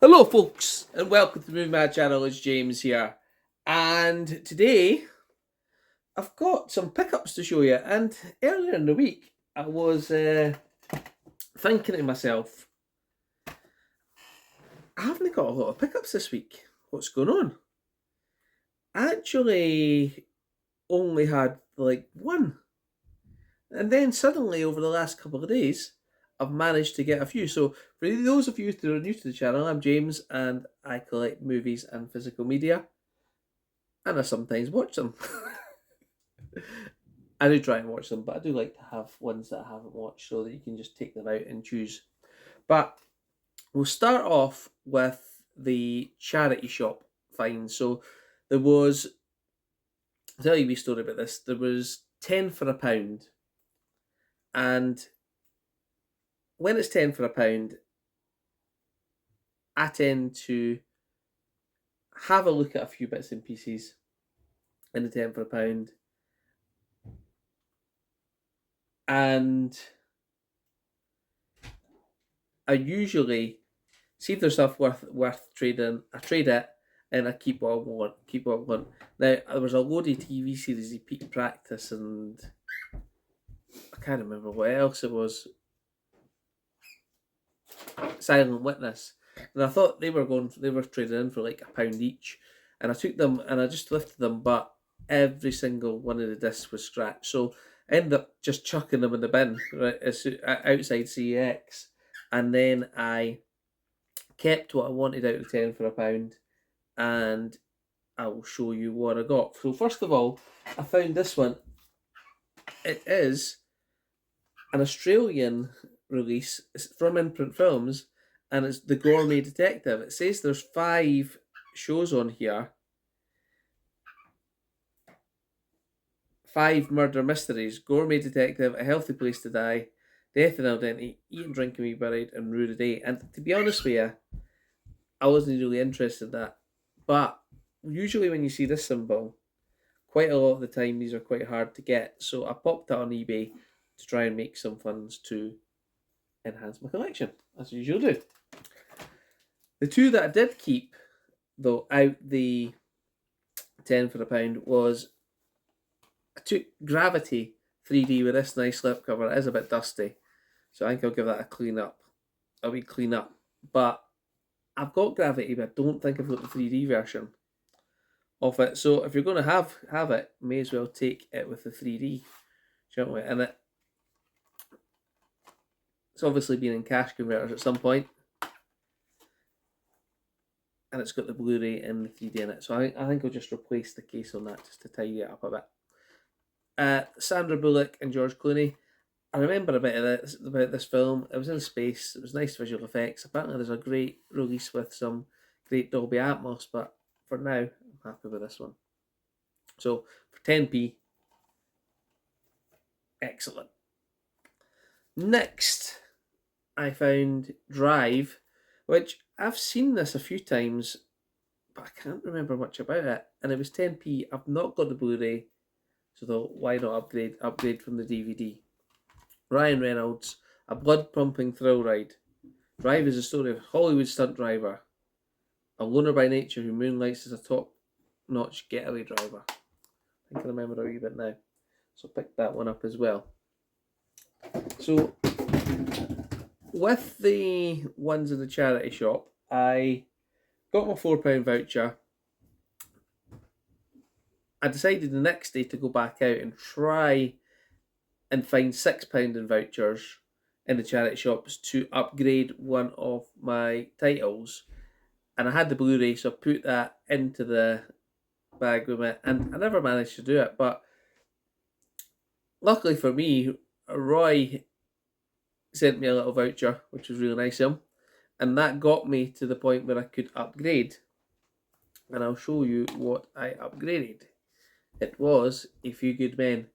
Hello, folks, and welcome to the Movie Mad channel. It's James here, and today I've got some pickups to show you. And earlier in the week, I was thinking to myself, I haven't got a lot of pickups this week. What's going on? I actually only had like one, and then suddenly over the last couple of days, I've managed to get a few. So, for those of you that are new to the channel, I'm James, and I collect movies and physical media, and I sometimes watch them. I do try and watch them, but I do like to have ones that I haven't watched so that you can just take them out and choose. But we'll start off with the charity shop find. So there was, I'll tell you a wee story about this. There was 10 for a pound. And when it's 10 for a pound, I tend to have a look at a few bits and pieces in the 10 for a pound. And I usually see if there's stuff worth trading. I trade it and I keep what I want. Keep what I want. Now there was a load of TV series, Peak Practice, and I can't remember what else it was. Silent Witness, and I thought they were trading in for like £1 each, and I took them and I just lifted them, but every single one of the discs was scratched. So I ended up just chucking them in the bin right outside CEX, and then I kept what I wanted out of 10 for a pound, and I will show you what I got. So first of all, I found this one. It is an Australian release. It's from Imprint Films, and it's The Gourmet Detective. It says there's 5 shows on here. 5 murder mysteries: Gourmet Detective, A Healthy Place to Die, Death and Identity, Eat and Drink and Be Buried, and Rue the Day. And to be honest with you, I wasn't really interested in that. But usually when you see this symbol, quite a lot of the time these are quite hard to get. So I popped it on eBay to try and make some funds to enhance my collection, as I usually do. The 2 that I did keep, though, out the 10 for a pound was I took Gravity 3D with this nice slipcover. It is a bit dusty, so I think I'll give that a wee clean up. But I've got Gravity, but I don't think I've got the 3D version of it. So if you're going to have it, may as well take it with the 3D, shouldn't we? And it's obviously been in cash converters at some point, and it's got the Blu-ray and the 3D in it. So I think I'll just replace the case on that just to tidy it up a bit. Sandra Bullock and George Clooney. I remember a bit of this about this film. It was in space. It was nice visual effects. Apparently, there's a great release with some great Dolby Atmos, but for now, I'm happy with this one. So for 10p, excellent. Next, I found Drive, which I've seen this a few times, but I can't remember much about it. And it was 10p. I've not got the Blu-ray, so why not upgrade from the DVD? Ryan Reynolds, a blood-pumping thrill ride. Drive is a story of a Hollywood stunt driver, a loner by nature who moonlights as a top-notch getaway driver. I think I remember a wee bit now. So pick that one up as well. So with the ones in the charity shop, I got my £4 voucher. I decided the next day to go back out and try and find £6 in vouchers in the charity shops to upgrade one of my titles. And I had the Blu-ray, so I put that into the bag with me, and I never managed to do it. But luckily for me, Roy sent me a little voucher, which was really nice of him, and that got me to the point where I could upgrade. And I'll show you what I upgraded. It was A Few Good Men.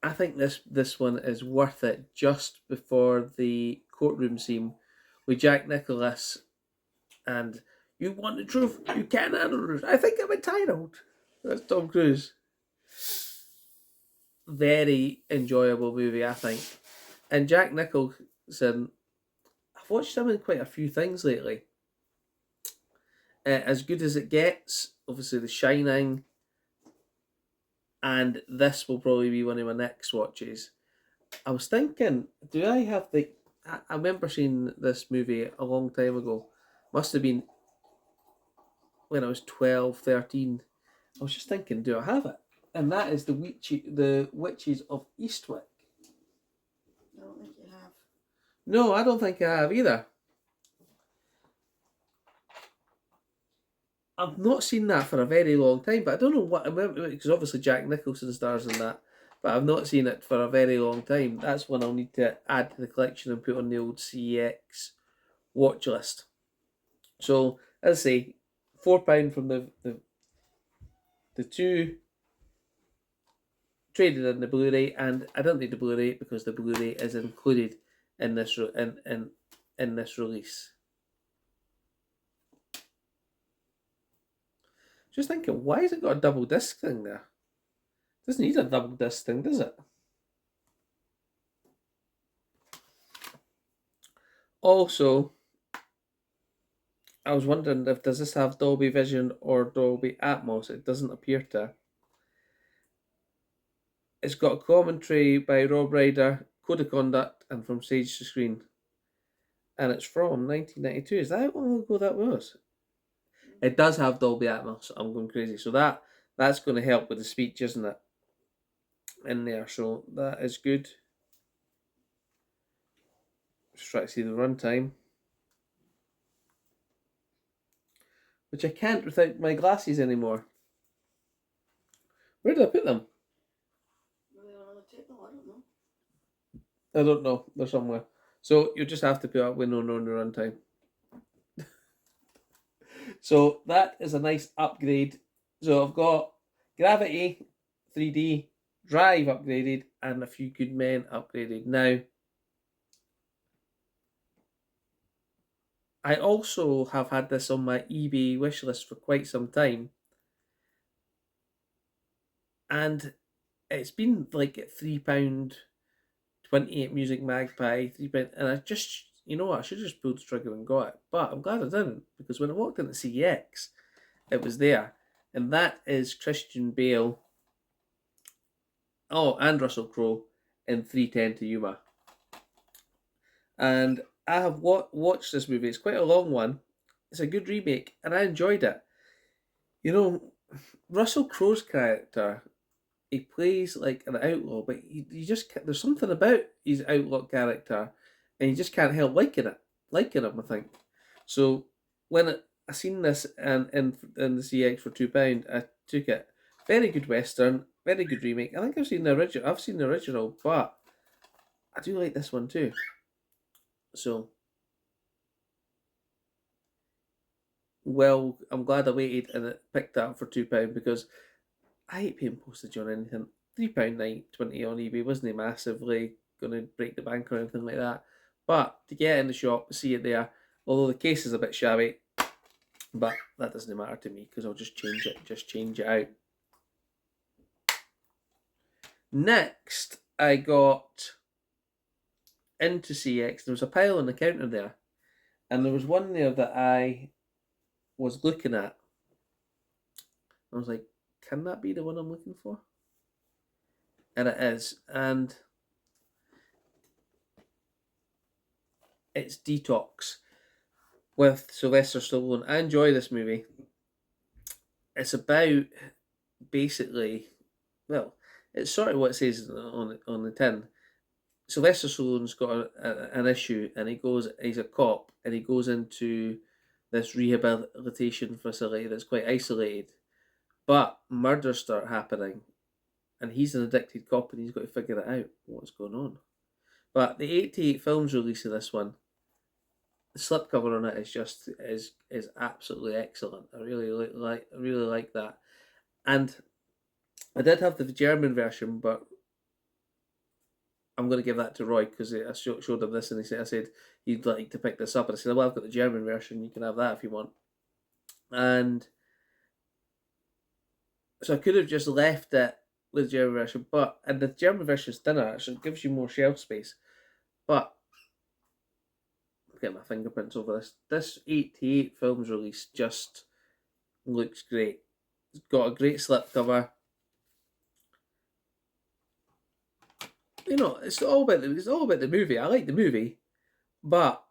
I think this one is worth it just before the courtroom scene with Jack Nicholas and "You want the truth? You can't handle it. I think I'm entitled." That's Tom Cruise. Very enjoyable movie, I think. And Jack Nicholson, I've watched him in quite a few things lately. as good as it gets. Obviously, The Shining, and this will probably be one of my next watches. I was thinking, do I have the? I remember seeing this movie a long time ago. Must have been when I was 12, 13. I was just thinking, do I have it? And that is the Witches of Eastwick. I don't think you have. No, I don't think I have either. I've not seen that for a very long time, but I don't know what. Because obviously Jack Nicholson stars in that, but I've not seen it for a very long time. That's one I'll need to add to the collection and put on the old CEX watch list. So, as I say, £4 from the two traded in the Blu-ray, and I don't need the Blu-ray because the Blu-ray is included in this in this release. Just thinking, why has it got a double disc thing there? Doesn't need a double disc thing, does it? Also, I was wondering if does this have Dolby Vision or Dolby Atmos? It doesn't appear to. It's got a commentary by Rob Ryder, Code of Conduct, and From Stage to Screen. And it's from 1992. Is that how long ago that was? It does have Dolby Atmos. I'm going crazy. So that's going to help with the speech, isn't it? In there. So that is good. Just try to see the runtime. Which I can't without my glasses anymore. Where did I put them? I don't know. They're somewhere. So you just have to put up with no runtime. So that is a nice upgrade. So I've got Gravity 3D, Drive upgraded, and A Few Good Men upgraded. Now, I also have had this on my eBay wish list for quite some time. And it's been like £3, 28 Music Magpie, £3, and I just, you know what, I should have just pulled the trigger and got it. But I'm glad I didn't, because when I walked into CEX, it was there. And that is Christian Bale. Oh, and Russell Crowe in 3:10 to Yuma. And I have watched this movie. It's quite a long one. It's a good remake, and I enjoyed it. You know, Russell Crowe's character, he plays like an outlaw, but you just there's something about his outlaw character, and you just can't help liking him. I think. So when I seen this in the CX for £2, I took it. Very good western, very good remake. I think I've seen the original. But I do like this one too. So, well, I'm glad I waited and it picked that up for £2 because I hate paying postage on anything. £3.20 on eBay wasn't massively going to break the bank or anything like that. But to get in the shop, see it there, although the case is a bit shabby, but that doesn't matter to me because I'll just change it out. Next, I got into CX. There was a pile on the counter there, and there was one there that I was looking at. I was like, can that be the one I'm looking for? And it is. And it's Detox with Sylvester Stallone. I enjoy this movie. It's about basically, well, it's sort of what it says on the tin. Sylvester Stallone's got an issue, and he's a cop, and he goes into this rehabilitation facility that's quite isolated. But murders start happening, and he's an addicted cop, and he's got to figure it out what's going on. But the 88 films release of this one, the slipcover on it is absolutely excellent. I really like that. And I did have the German version, but I'm going to give that to Roy because I showed him this and I said he'd like to pick this up, and I said, well, I've got the German version. You can have that if you want. And so I could have just left it with the German version, and the German version is thinner. Actually, it gives you more shelf space. But get my fingerprints over this. This 88 films release just looks great. It's got a great slipcover. You know, it's all about the movie. I like the movie, but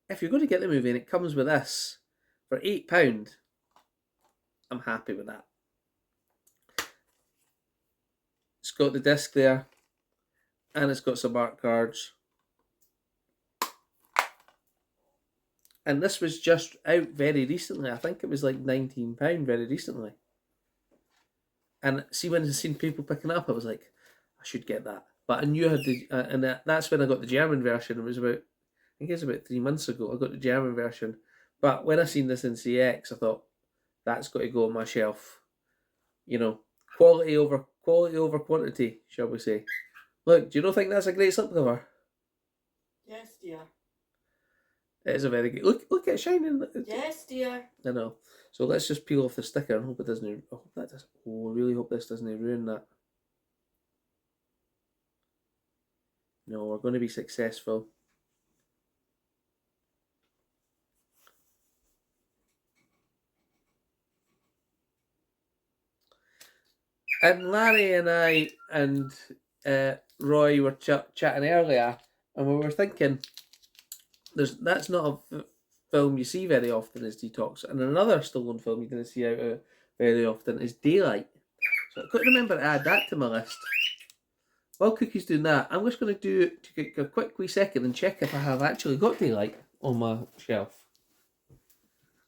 if you're going to get the movie and it comes with this for £8, I'm happy with that. It's got the disc there, and it's got some art cards. And this was just out very recently. I think it was like £19 very recently. And see, when I seen people picking it up, I was like, I should get that. But I knew I had to, and that's when I got the German version. It was about, I think it was about 3 months ago. I got the German version. But when I seen this in CX, I thought, that's got to go on my shelf. You know, quality over quantity, shall we say. Look, do you not think that's a great slipcover? Yes, dear. It is a very good. Look at it shining. Yes, dear. I know. So let's just peel off the sticker and hope it doesn't. I hope that does. Oh, I really hope this doesn't ruin that. No, we're going to be successful. And Larry and I and Roy were chatting earlier, and we were thinking, that's not a film you see very often is Detox, and another Stallone film you didn't see out very often is Daylight. So I couldn't remember to add that to my list. While Cookie's doing that, I'm just going to take a quick wee second and check if I have actually got Daylight on my shelf.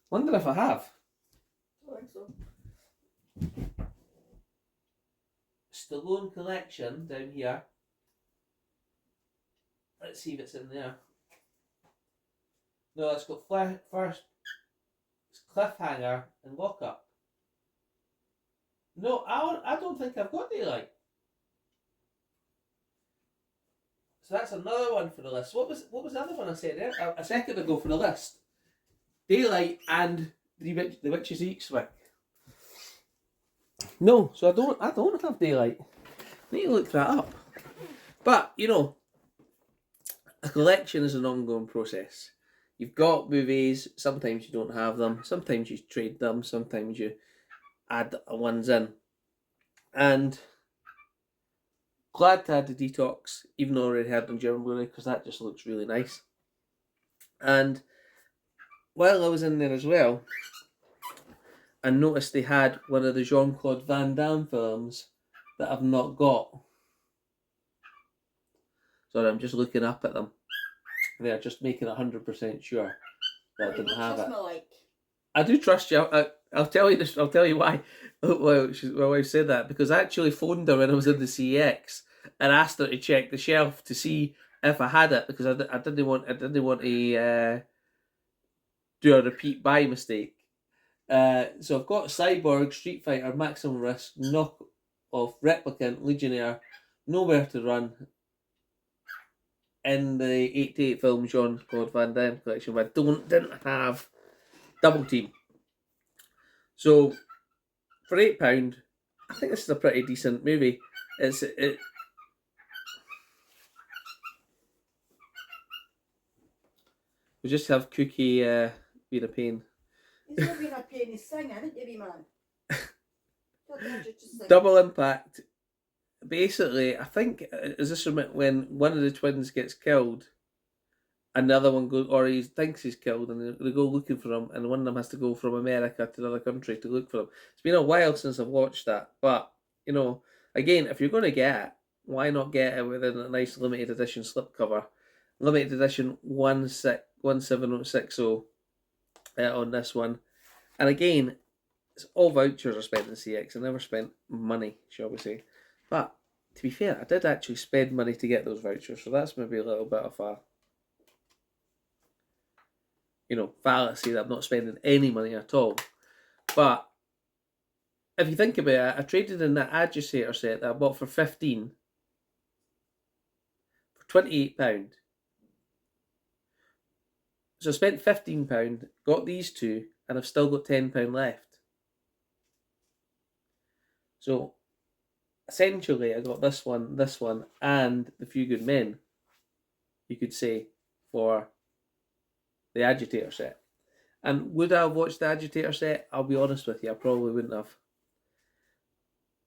Wonder if I have. I think so. Stallone collection down here. Let's see if it's in there. No, it's got first. It's Cliffhanger and Lock Up. No, I don't think I've got Daylight. So that's another one for the list. What was the other one I said there a second ago for the list? Daylight and The Witch's Eastwick. No, so I don't have Daylight. I need to look that up. But you know, a collection is an ongoing process. You've got movies. Sometimes you don't have them. Sometimes you trade them. Sometimes you add ones in. And glad to add the Detox, even though I already had it on German Blu-ray, because that just looks really nice. And while I was in there as well, I noticed they had one of the Jean-Claude Van Damme films that I've not got. Sorry, I'm just looking up at them. They're just making 100% sure that I didn't have it. Like. I do trust you. I'll tell you this. I'll tell you why. Well, my wife said that because I actually phoned her when I was in the CX and asked her to check the shelf to see if I had it because I didn't want to do a repeat buy mistake. So I've got Cyborg, Street Fighter, Maximum Risk, Knock Off, Replicant, Legionnaire, Nowhere to Run, in the 88 film Jean-Claude Van Damme collection, but I didn't have Double Team. So for £8, I think this is a pretty decent movie. We just have Cookie being a pain. He's not being a pain, he's singing, isn't you, wee man? Double Impact. Basically, I think, is this when one of the twins gets killed, another one goes, or he thinks he's killed, and they go looking for him, and one of them has to go from America to another country to look for him. It's been a while since I've watched that, but, you know, again, if you're going to get it, why not get it within a nice limited edition slipcover? Limited edition 17060 on this one. And again, it's all vouchers I spent in CX. I never spent money, shall we say. But to be fair, I did actually spend money to get those vouchers, so that's maybe a little bit of a, you know, fallacy that I'm not spending any money at all. But if you think about it, I traded in that Agitator set that I bought for 15 for £28. So I spent £15, got these two, and I've still got £10 left. So essentially, I got this one, and The Few Good Men, you could say, for the Agitator set. And would I have watched the Agitator set? I'll be honest with you, I probably wouldn't have.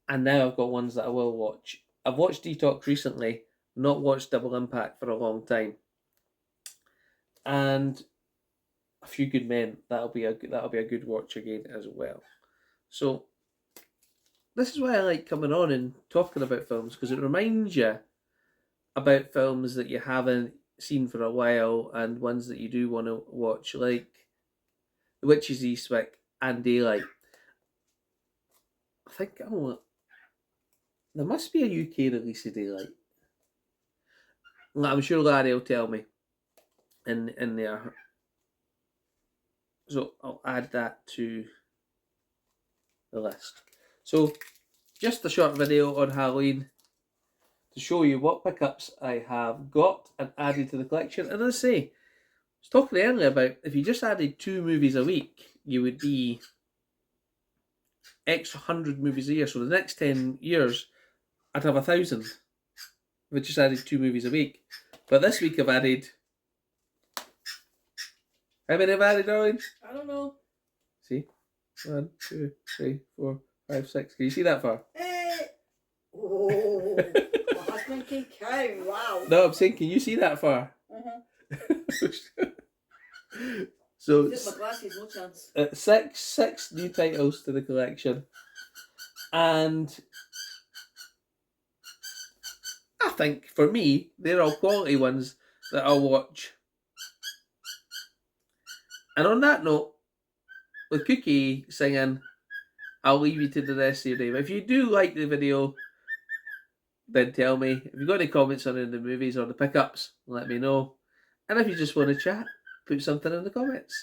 And now I've got ones that I will watch. I've watched Detox recently, not watched Double Impact for a long time. And A Few Good Men, that'll be a good watch again as well. So this is why I like coming on and talking about films, because it reminds you about films that you haven't seen for a while and ones that you do want to watch, like The Witches of Eastwick and Daylight. I think there must be a UK release of Daylight. I'm sure Larry will tell me in there. So I'll add that to the list. So just a short video on Halloween to show you what pickups I have got and added to the collection. And as I say, I was talking earlier about if you just added 2 movies a week, you would be extra 100 movies a year. So the next 10 years, I'd have 1,000 if I just added 2 movies a week. But this week I've added... How many have I added, darling? I don't know. See? 1, 2, 3, 4, 5, 6. Can you see that far? Oh, my husband can count. Wow. No, I'm saying, can you see that far? So Just my glasses, no chance. six new titles to the collection, and I think for me they're all quality ones that I'll watch. And on that note, with Cookie singing, I'll leave you to the rest of your day. But if you do like the video, then tell me. If you've got any comments on any of the movies or the pickups, let me know. And if you just want to chat, put something in the comments.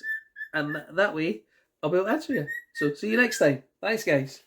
And that way, I'll be able to answer you. So see you next time. Thanks, guys.